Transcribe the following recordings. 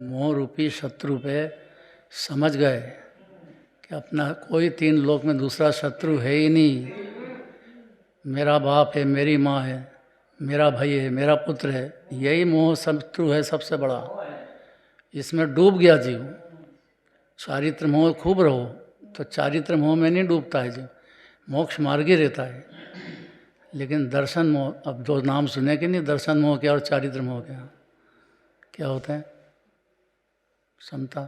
मोह रूपी शत्रु पे समझ गए कि अपना कोई तीन लोक में दूसरा शत्रु है ही नहीं। मेरा बाप है, मेरी माँ है, मेरा भाई है, मेरा पुत्र है, यही मोह शत्रु है सबसे बड़ा। इसमें डूब गया जीव। चारित्र मोह खूब रहो तो चारित्र मोह में नहीं डूबता है जीव, मोक्ष मार्ग ही रहता है। लेकिन दर्शन मोह, अब दो नाम सुने कि नहीं, दर्शन मोह क्या और चारित्र मोह क्या, क्या होता है? समता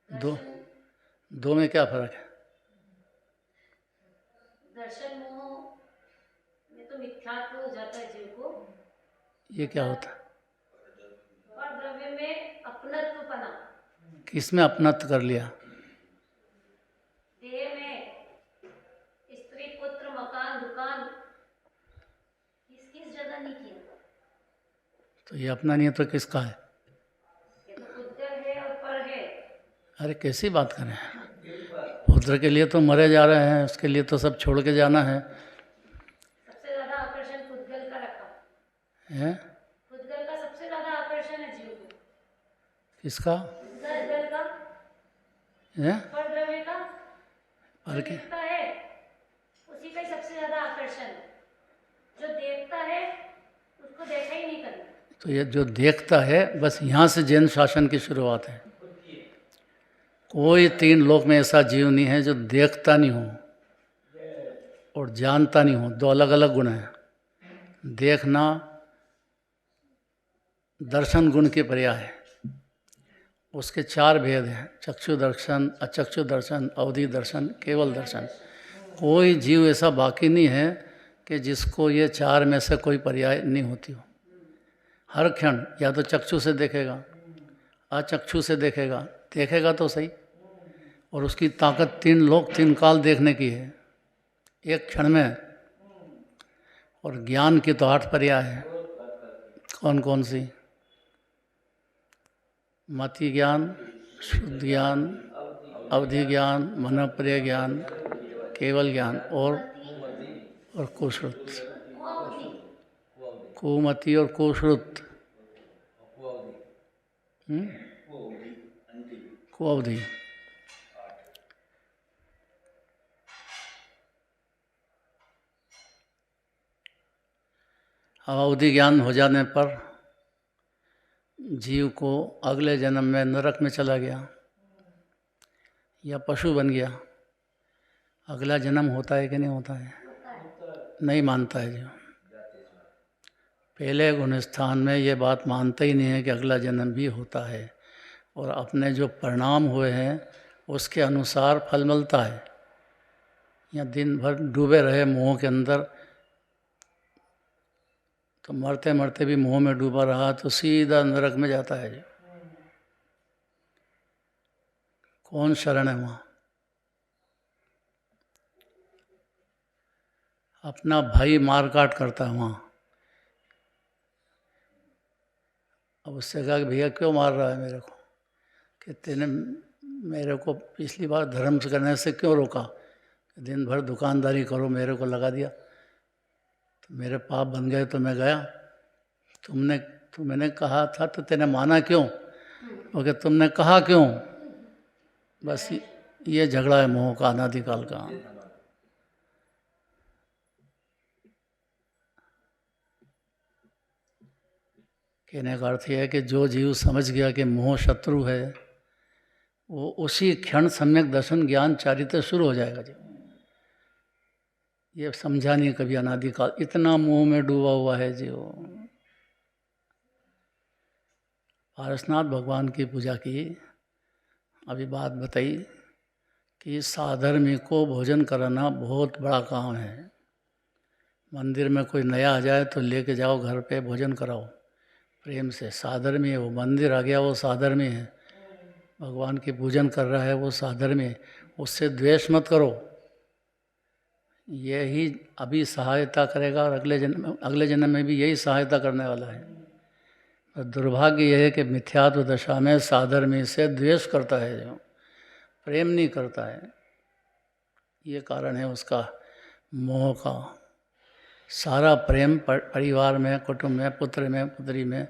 दो में क्या फर्क है? दर्शन मोह में तो मिथ्यात्व हो जाता है जीव को। ये क्या होता है? और द्रव्य में अपनत्वपना। किसमें अपनत्व कर लिया? देह में स्त्री पुत्र मकान दुकान किस किस जगह नहीं किया। तो ये अपना नहीं है तो किसका है? ये तो पुत्र है और पर है। अरे कैसी बात करें, पुत्र के लिए तो मरे जा रहे हैं, उसके लिए तो सब छोड़ के जाना है। सबसे ज्यादा आकर्षण पुद्गल का रखा हैं? पुद्गल का सबसे ज्यादा आकर्षण है जीव को। किसका? पुद्गल का, हैं? पर द्रव्य का, पर जो के दिखता है उसी का ही सबसे ज्यादा आकर्षण है। जो देखता है उसको देखा ही नहीं करना। तो ये जो देखता है, बस यहाँ से जैन शासन की शुरुआत है। कोई तीन लोक में ऐसा जीव नहीं है जो देखता नहीं हो और जानता नहीं हो। दो अलग अलग गुण हैं। देखना दर्शन गुण के पर्याय है। उसके चार भेद हैं: चक्षु दर्शन, अचक्षु दर्शन, अवधि दर्शन, केवल दर्शन। कोई जीव ऐसा बाकी नहीं है कि जिसको ये चार में से कोई पर्याय नहीं होती हो। हर क्षण या तो चक्षु से देखेगा, अचक्षु से देखेगा, देखेगा तो सही, और उसकी ताकत तीन लोक तीन काल देखने की है एक क्षण में। और ज्ञान की तो 8 पर्याय है। कौन कौन सी? मति ज्ञान, शुद्ध ज्ञान, अवधि ज्ञान, मनोप्रिय ज्ञान, केवल ज्ञान और कुश्रुत। कुमति और कुश्रुत, कुअवधि। अवधि ज्ञान हो जाने पर जीव को अगले जन्म में नरक में चला गया या पशु बन गया। अगला जन्म होता है कि नहीं होता है? नहीं मानता है जीव। पहले गुण स्थान में ये बात मानता ही नहीं है कि अगला जन्म भी होता है, और अपने जो परिणाम हुए हैं उसके अनुसार फल मिलता है। या दिन भर डूबे रहे मोह के अंदर, तो मरते मरते भी मोह में डूबा रहा तो सीधा नरक में जाता है। कौन शरण है वहाँ? अपना भाई मार काट करता है वहाँ। अब उससे कहा कि भैया क्यों मार रहा है मेरे को, कि तेने मेरे को पिछली बार धर्म से करने से क्यों रोका? दिन भर दुकानदारी करो, मेरे को लगा दिया, तो मेरे पाप बन गए तो मैं गया। मैंने कहा था तो तेने माना क्यों? ओके, तुमने कहा क्यों? बस ये झगड़ा है मोह का, अनादिकाल का। कहने का अर्थ यह है कि जो जीव समझ गया कि मोह शत्रु है, वो उसी क्षण सम्यक दर्शन ज्ञान चारित्र शुरू हो जाएगा। जी, ये समझा नहीं कभी अनादिकाल, इतना मोह में डूबा हुआ है जीव। पारसनाथ भगवान की पूजा की, अभी बात बताई कि साधर्मी को भोजन कराना बहुत बड़ा काम है। मंदिर में कोई नया आ जाए तो लेके जाओ घर पे, भोजन कराओ प्रेम से। साधर्मी है वो, मंदिर आ गया वो साधर्मी है, भगवान की पूजन कर रहा है वो साधर्मी है, उससे द्वेष मत करो। यही अभी सहायता करेगा और अगले जन्म में भी यही सहायता करने वाला है। और दुर्भाग्य यह है कि मिथ्यात्व दशा में साधर्मी से द्वेष करता है, जो प्रेम नहीं करता है। ये कारण है उसका मोह का। सारा प्रेम परिवार में, कुटुंब में, पुत्र में, पुत्री में,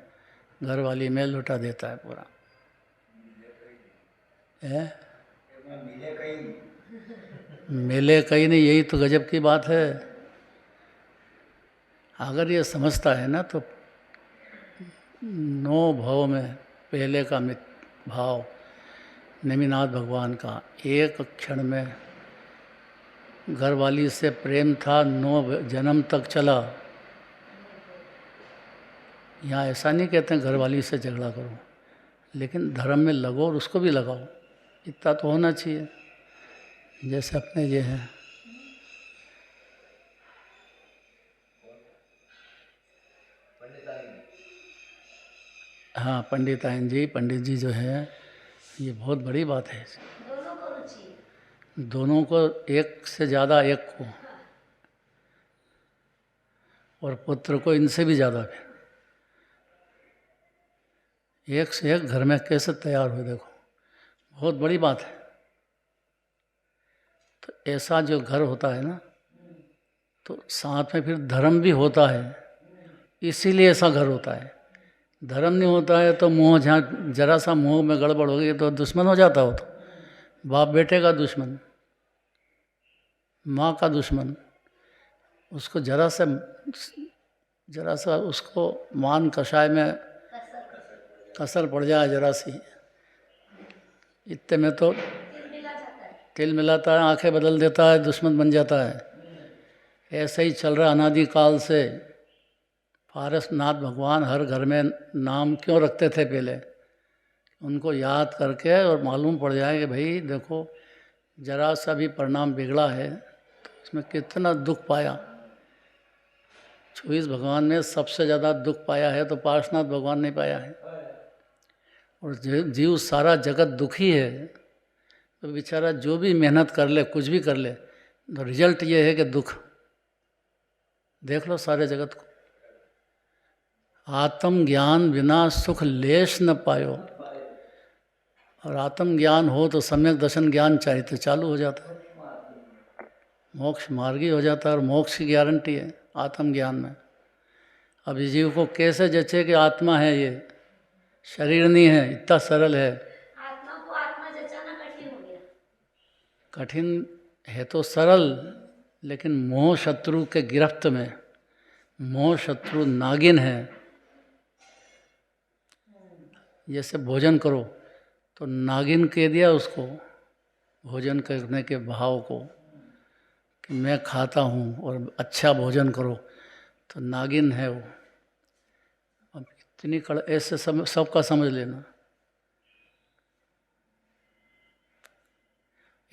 घरवाली में लुटा देता है पूरा। है मिले कहीं नहीं, यही तो गजब की बात है। अगर ये समझता है ना तो 9 भाव में पहले का भाव नेमिनाथ भगवान का एक क्षण में घरवाली से प्रेम था, 9 जन्म तक चला। यहाँ ऐसा नहीं कहते हैं घरवाली से झगड़ा करो, लेकिन धर्म में लगो और उसको भी लगाओ, इतना तो होना चाहिए। जैसे अपने ये हैं, हाँ पंडितायन जी, पंडित जी जो है, ये बहुत बड़ी बात है। दोनों को रुचि, दोनों को, एक से ज़्यादा एक को, और पुत्र को इनसे भी ज़्यादा भी। एक से एक घर में कैसे तैयार हुए, देखो बहुत बड़ी बात है। तो ऐसा जो घर होता है ना, तो साथ में फिर धर्म भी होता है, इसीलिए ऐसा घर होता है। धर्म नहीं होता है तो मोह, जहाँ जरा सा मोह में गड़बड़ हो गई तो दुश्मन हो जाता हो। तो बाप बेटे का दुश्मन, माँ का दुश्मन, उसको जरा सा उसको मान कषाय में कसर पड़ जाए जरा सी, इतने में तो तिल मिलाता है, आंखें बदल देता है, दुश्मन बन जाता है। ऐसे ही चल रहा अनादि काल से। पारसनाथ भगवान हर घर में नाम क्यों रखते थे पहले? उनको याद करके और मालूम पड़ जाए कि भाई देखो जरा सा भी परिणाम बिगड़ा है तो उसमें कितना दुख पाया। 24 भगवान में सबसे ज़्यादा दुख पाया है तो पारसनाथ भगवान ने पाया है। और जीव सारा जगत दुखी है, तो बेचारा जो भी मेहनत कर ले, कुछ भी कर ले, तो रिजल्ट ये है कि दुख। देख लो सारे जगत को, आत्मज्ञान बिना सुख लेश न पायो। और आत्मज्ञान हो तो सम्यक दर्शन ज्ञान चाहिए तो चालू हो जाता है, मोक्ष मार्गी हो जाता है। और मोक्ष की गारंटी है आत्मज्ञान में। अब जीव को कैसे जचे कि आत्मा है, ये शरीर नहीं है, इतना सरल है। आत्मा को आत्मा जचाना कठिन हो गया। कठिन है तो सरल, लेकिन मोह शत्रु के गिरफ्त में, मोह शत्रु नागिन है। जैसे भोजन करो तो नागिन कह दिया उसको, भोजन करने के भाव को, कि मैं खाता हूँ और अच्छा भोजन करो, तो नागिन है वो। अब इतनी ऐसे सबका समझ लेना।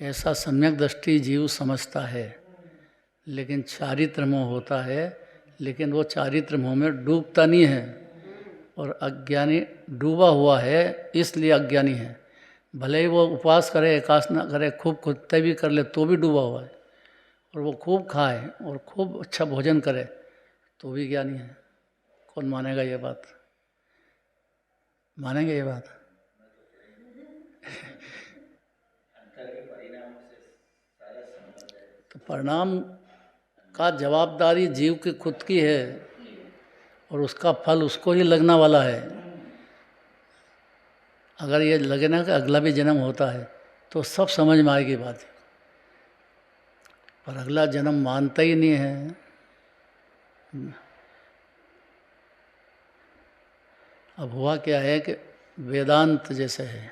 ऐसा सम्यक दृष्टि जीव समझता है, लेकिन चारित्र मोह होता है, लेकिन वो चारित्र मोह में डूबता नहीं है। और अज्ञानी डूबा हुआ है, इसलिए अज्ञानी है। भले ही वो उपवास करे, एकासना करे, खूब कुत्ते भी कर ले, तो भी डूबा हुआ है। और वो खूब खाए और खूब अच्छा भोजन करे, तो भी ज्ञानी है। कौन मानेगा ये बात? मानेंगे ये बात? तो परिणाम का जवाबदारी जीव की खुद की है, और उसका फल उसको ही लगना वाला है। अगर ये लगे ना कि अगला भी जन्म होता है, तो सब समझ में आएगी बात। पर अगला जन्म मानता ही नहीं है। अब हुआ क्या है कि वेदांत जैसे है,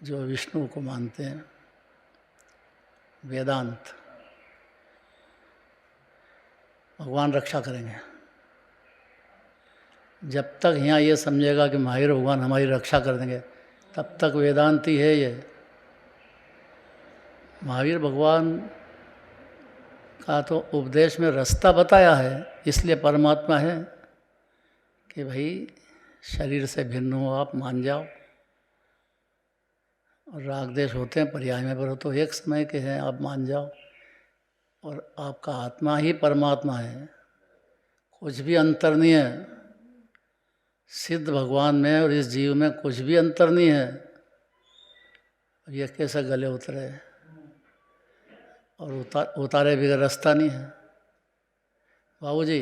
जो विष्णु को मानते हैं, वेदांत भगवान रक्षा करेंगे। जब तक यहाँ ये समझेगा कि महावीर भगवान हमारी रक्षा कर देंगे, तब तक वेदांती है ये। महावीर भगवान का तो उपदेश में रास्ता बताया है, इसलिए परमात्मा है कि भाई शरीर से भिन्न हो आप, मान जाओ। और राग देश होते हैं पर्याय में, पर तो एक समय के हैं, आप मान जाओ। और आपका आत्मा ही परमात्मा है, कुछ भी अंतर नहीं है। सिद्ध भगवान में और इस जीव में कुछ भी अंतर नहीं है। ये कैसे गले उतरे और उतारे बगैर रास्ता नहीं है। बाबूजी